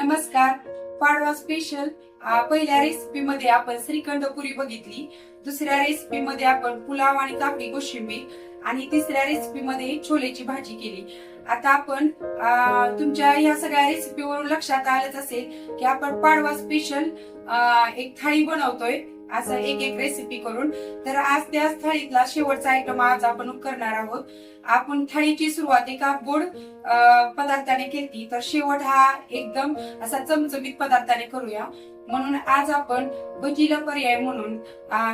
नमस्कार. पाडवा स्पेशल पहिल्या रेसिपी मध्ये आपण श्रीखंड पुरी बघितली. दुसऱ्या रेसिपी मध्ये आपण पुलाव आणि काकडी कोशिंबीर आणि तिसऱ्या रेसिपी मध्ये छोलेची भाजी केली. आता आपण तुमच्या या सगळ्या रेसिपीवरून लक्षात आलंच असेल की आपण पाडवा स्पेशल एक थाळी बनवतोय, असं एक एक रेसिपी करून. तर आज त्या थाळीतला शेवटचा आयटम आज आपण करणार आहोत. आपण थाळीची सुरुवात एका गोड पदार्थाने केली, तर शेवट हा एकदम असा चमचमीत पदार्थाने करूया. म्हणून आज आपण भजीला पर्याय म्हणून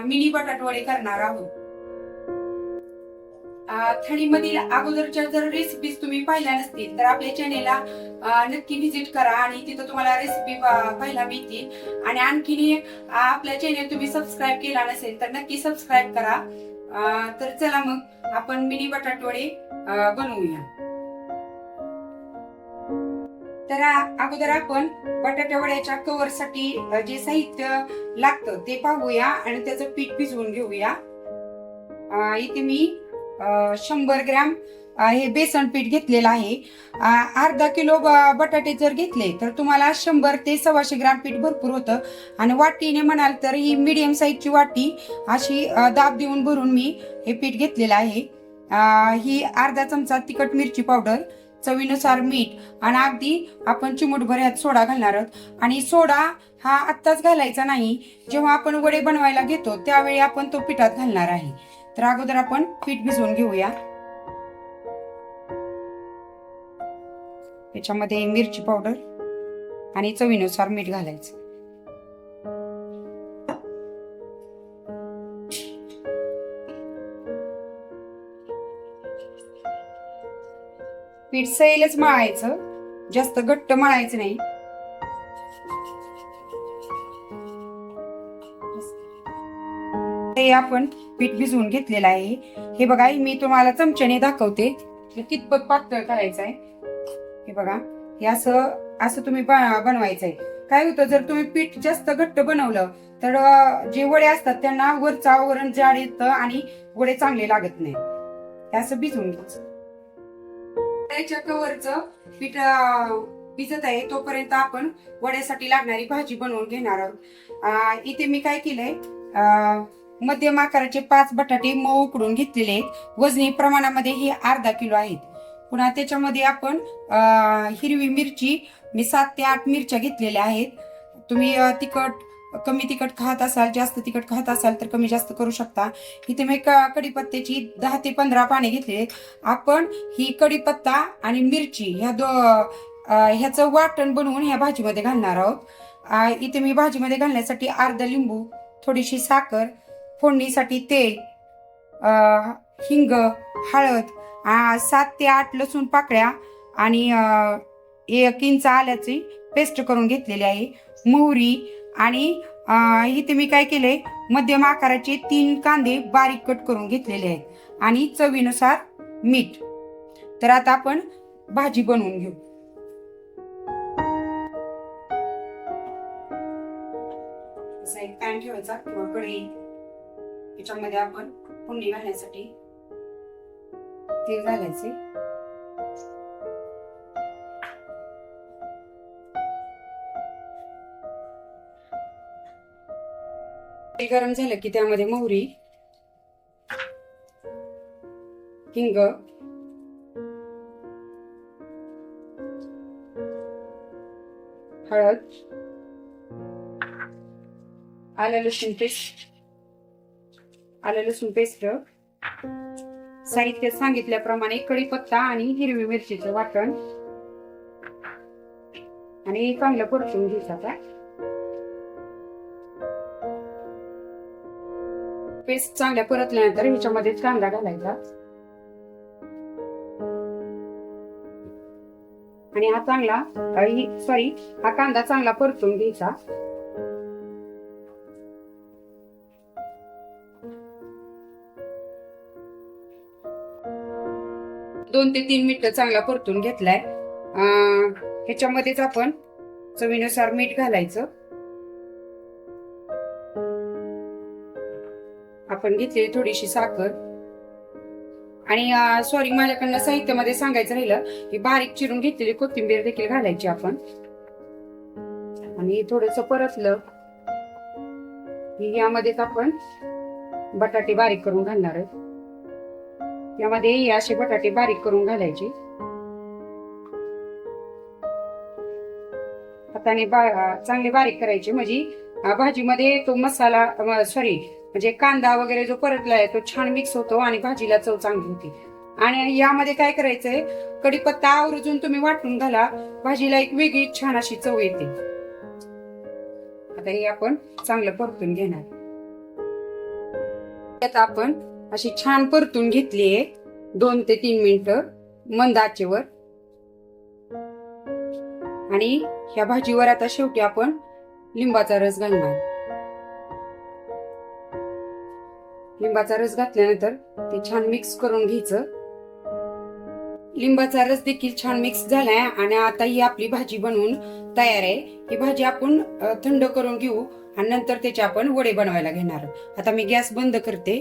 मिनी बटाटवडे करणार आहोत. थाळीमधील अगोदरच्या जर रेसिपीज तुम्ही पाहिल्या नसतील तर आपल्या चॅनेलला नक्की व्हिजिट करा आणि तिथं तुम्हाला रेसिपी पाहायला मिळतील. आणि आणखीन आपल्या चॅनेल तुम्ही सबस्क्राईब केला नसेल तर नक्की सबस्क्राईब करा. तर चला मग आपण मिनी बटाटवडे बनवूया. तर अगोदर आपण बटाटा वड्याच्या कवर साठी जे साहित्य लागतं ते पाहूया आणि त्याचं पीठ भिजवून घेऊया. इथे मी 100 ग्रॅम हे बेसन पीठ घेतलेलं आहे. अर्धा किलो बटाटे जर घेतले तर तुम्हाला 100 ते 125 ग्रॅम पीठ भरपूर होतं. आणि वाटीने म्हणाल तर ही मीडियम साईजची वाटी अशी दाब देऊन भरून मी हे पीठ घेतलेलं आहे. ही अर्धा चमचा तिखट मिरची पावडर, चवीनुसार मीठ आणि अगदी आपण चिमूटभर ह्यात सोडा घालणार आहोत. आणि सोडा हा आत्ताच घालायचा नाही, जेव्हा आपण वडे बनवायला घेतो त्यावेळी आपण तो पिठात घालणार आहे. तर अगोदर आपण पीठ भिजवून घेऊया. त्याच्यामध्ये मिरची पावडर आणि चवीनुसार मीठ घालायचं. पीठ सैलच मळायचं, जास्त घट्ट मळायचं नाही. हे आपण पीठ भिजवून घेतलेलं आहे. हे बघा, मी तुम्हाला चमच्याने दाखवते कितपत पातळ करायचं आहे. हे बघा, हे असं तुम्ही बनवायचंय. काय होतं, जर तुम्ही पीठ जास्त घट्ट बनवलं तर जे वडे असतात त्यांना वरचा आवरण जाड येतं आणि वडे चांगले लागत नाही. असं भिजवून घ्यायचं. त्याच्या कवरचं पीठ भिजत आहे तोपर्यंत आपण वड्यासाठी लागणारी भाजी बनवून घेणार आहोत. इथे मी काय केलंय, मध्यम आकाराचे 5 बटाटे मऊ उकडून घेतलेले आहेत. वजनी प्रमाणामध्ये हे अर्धा किलो आहेत. पुन्हा त्याच्यामध्ये आपण हिरवी मिरची मी 7 ते 8 मिरच्या घेतलेल्या आहेत. तुम्ही कमी तिखट खात असाल, जास्त तिखट खात असाल तर कमी जास्त करू शकता. इथे मी कढीपत्त्याची 10 ते 15 पाने घेतले. आपण ही कढीपत्ता आणि मिरची ह्याचं वाटण बनवून ह्या भाजीमध्ये घालणार आहोत. इथे मी भाजीमध्ये घालण्यासाठी अर्धा लिंबू, थोडीशी साखर, फोडणीसाठी तेल, हिंग, हळद, 7 ते 8 लसूण पाकळ्या आणि 1 इंच आल्याची पेस्ट करून घेतलेली आहे, मोहरी. आणि इथे मी काय केलंय, मध्यम आकाराचे 3 कांदे बारीक कट करून घेतलेले आहेत आणि चवीनुसार मीठ. तर आता आपण भाजी बनवून घेऊ. असा एक पॅन ठेवायचा किंवा कढई. त्याच्यामध्ये आपण फोडणी घालण्यासाठी तेल घालायचे. तेल गरम झालं की त्यामध्ये मोहरी, हिंग, हळद, आलं लसूण पेस्ट, साहित्य सांगितल्याप्रमाणे कढीपत्ता आणि हिरवी मिरचीचं वाटण आणि चांगलं परतून घ्यायचं. पेस्ट चांगल्या परतल्यानंतर ह्याच्यामध्ये कांदा घालायचा आणि हा कांदा चांगला परतून घ्यायचा. दोन ते 3 मिनिटं चांगला परतून घेतलाय. ह्याच्यामध्येच आपण चवीनुसार मीठ घालायचं. आपण घेतलेली थोडीशी साखर आणि सॉरी माझ्याकडनं साहित्यामध्ये सांगायचं राहिलं की बारीक चिरून घेतलेली कोथिंबीर देखील घालायची आपण. आणि थोडस परतलं की यामध्येच आपण बटाटे बारीक करून घालणार आहोत. यामध्ये असे बटाटे बारीक करून घालायचे. हाताने चांगले बारीक करायचे, म्हणजे भाजीमध्ये तो मसाला म्हणजे कांदा वगैरे जो परतलाय तो छान मिक्स होतो आणि भाजीला चव चांगली होती. आणि यामध्ये काय करायचंय, कढीपत्ता आवर्जून तुम्ही वाटून घाला, भाजीला एक वेगळी छान अशी चव येते. आता हे आपण चांगलं परतून घेणार. आता आपण अशी छान परतून घेतलीये 2 ते 3 मिनिटं मंद आचेवर. आणि ह्या भाजीवर आता शेवटी आपण लिंबाचा रस घालणार. लिंबाचा रस घातल्यानंतर ते छान मिक्स करून घ्यायचं. लिंबाचा रस देखील छान मिक्स झालाय आणि आता ही आपली भाजी बनवून तयार आहे. ही भाजी आपण थंड करून घेऊ आणि नंतर त्याचे आपण वडे बनवायला घेणार. आता मी गॅस बंद करते.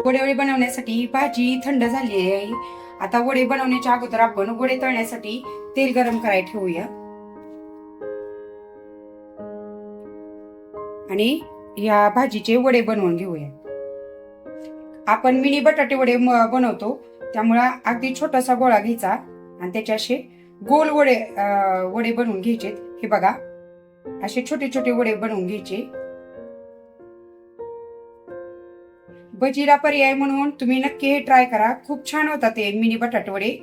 वडे बनवण्यासाठी ही भाजी थंड झाली आहे. आता वडे बनवण्याच्या अगोदर आपण वडे तळण्यासाठी तेल गरम करायला ठेवूया. आणि या भाजीचे वडे बनवून घेऊया. आपण मिनी बटाटे वडे बनवतो, त्यामुळे अगदी छोटासा गोळा घ्यायचा आणि त्याचे असे गोल वडे बनवून घ्यायचे. हे बघा, असे छोटे छोटे वडे बनवून घ्यायचे. भजीला पर्याय म्हणून तुम्ही नक्की हे ट्राय करा, खूप छान होतात ते मिनी बटाटे वडे.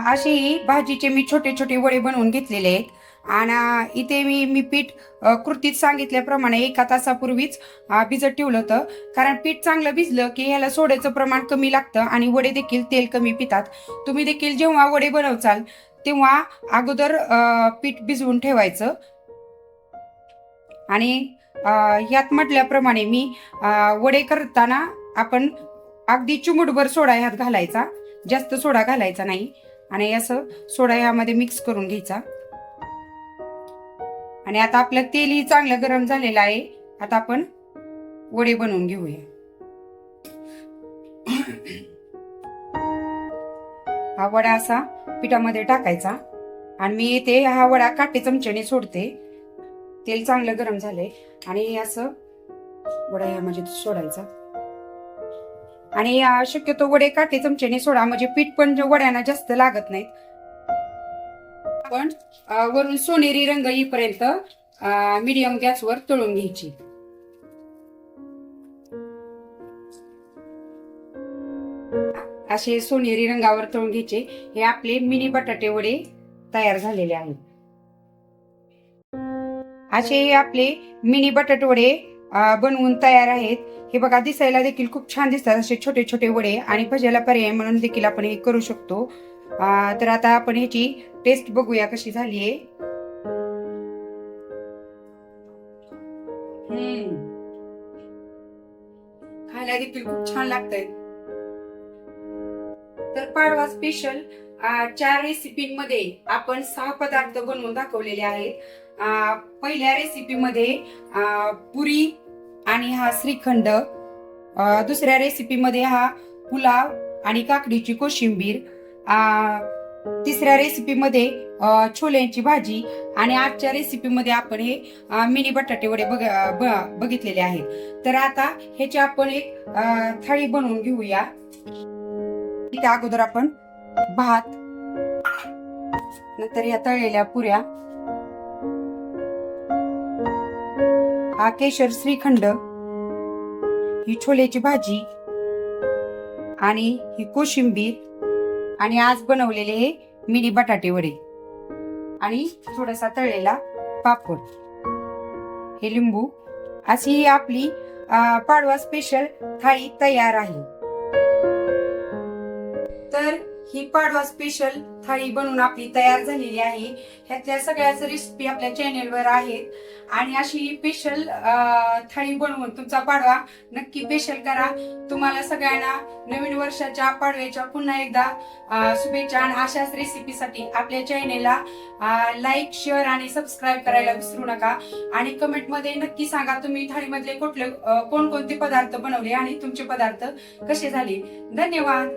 अशी भाजीचे मी छोटे छोटे वडे बनवून घेतलेले आहेत. आणि इथे मी पीठ कृतीत सांगितल्याप्रमाणे 1 तासापूर्वीच भिजत ठेवलं होतं, कारण पीठ चांगलं भिजलं की ह्याला सोड्याचं प्रमाण कमी लागतं आणि वडे देखील तेल कमी पितात. तुम्ही देखील जेव्हा वडे बनवचाल तेव्हा अगोदर पीठ भिजवून ठेवायचं. आणि यात म्हटल्याप्रमाणे मी वडे करताना आपण अगदी चिमूटभर सोडा ह्यात घालायचा, जास्त सोडा घालायचा नाही. आणि असं सोडा ह्यामध्ये मिक्स करून घ्यायचा. आणि आता आपलं तेलही चांगलं गरम झालेलं आहे. आता आपण वडे बनवून घेऊया. हा वडा असा पिठामध्ये टाकायचा आणि मी इथे हा वडा काटे चमच्याने सोडते. तेल चांगलं गरम झालंय आणि असं वडा यामध्ये सोडायचा. आणि शक्यतो वडे काटे चमच्याने सोडा, म्हणजे पीठ पण वड्यांना जास्त लागत नाहीत. आपण वरून सोनेरी रंग येईपर्यंत मीडियम गॅसवर तळून घ्यायची. असे सोनेरी रंगावर तळून घ्यायचे. हे आपले मिनी बटाटे वडे तयार झालेले आहेत. असे आपले मिनी बटाटे वडे बनवून तयार आहेत. हे बघा, दिसायला देखील खूप छान दिसतात असे छोटे छोटे वडे, आणि भज्याला पर्याय म्हणून देखील आपण हे करू शकतो. तर आता आपण ह्याची टेस्ट बघूया कशी झालीये. खायला देखील खूप छान लागतंय. तर पाडवा स्पेशल 4 रेसिपीमध्ये आपण 6 पदार्थ बनवून दाखवलेले आहेत. पहिल्या रेसिपीमध्ये पुरी आणि हा श्रीखंड, दुसऱ्या रेसिपीमध्ये हा पुलाव आणि काकडीची कोशिंबीर, तिसऱ्या रेसिपीमध्ये छोल्याची भाजी, आणि आजच्या रेसिपीमध्ये आपण हे मिनी बटाटे वडे बघितलेले आहेत. तर आता ह्याची आपण एक थाळी बनवून घेऊया. त्या अगोदर आपण भात, नंतर या तळलेल्या पुऱ्या, हा केशर श्रीखंड, ही छोल्याची भाजी आणि ही कोशिंबीर, आणि आज बनवलेले हे मिनी बटाटे वडे आणि थोडासा तळलेला पापड, हे लिंबू, अशी ही आपली पाडवा स्पेशल थाळी तयार आहे. तर ही पाडवा स्पेशल थाळी बनवून आपली तयार झालेली आहे. ह्यातल्या सगळ्याच रेसिपी आपल्या चॅनेलवर आहेत आणि अशी स्पेशल थाळी बनवून तुमचा पाडवा नक्की स्पेशल करा. तुम्हाला सगळ्यांना नवीन वर्षाच्या पाडव्याच्या पुन्हा एकदा शुभेच्छा. आणि अशाच रेसिपीसाठी आपल्या चॅनेलला लाईक, शेअर आणि सबस्क्राईब करायला विसरू नका. आणि कमेंट मध्ये नक्की सांगा तुम्ही थाळीमधले कोणकोणते पदार्थ बनवले आणि तुमचे पदार्थ कसे झाले. धन्यवाद.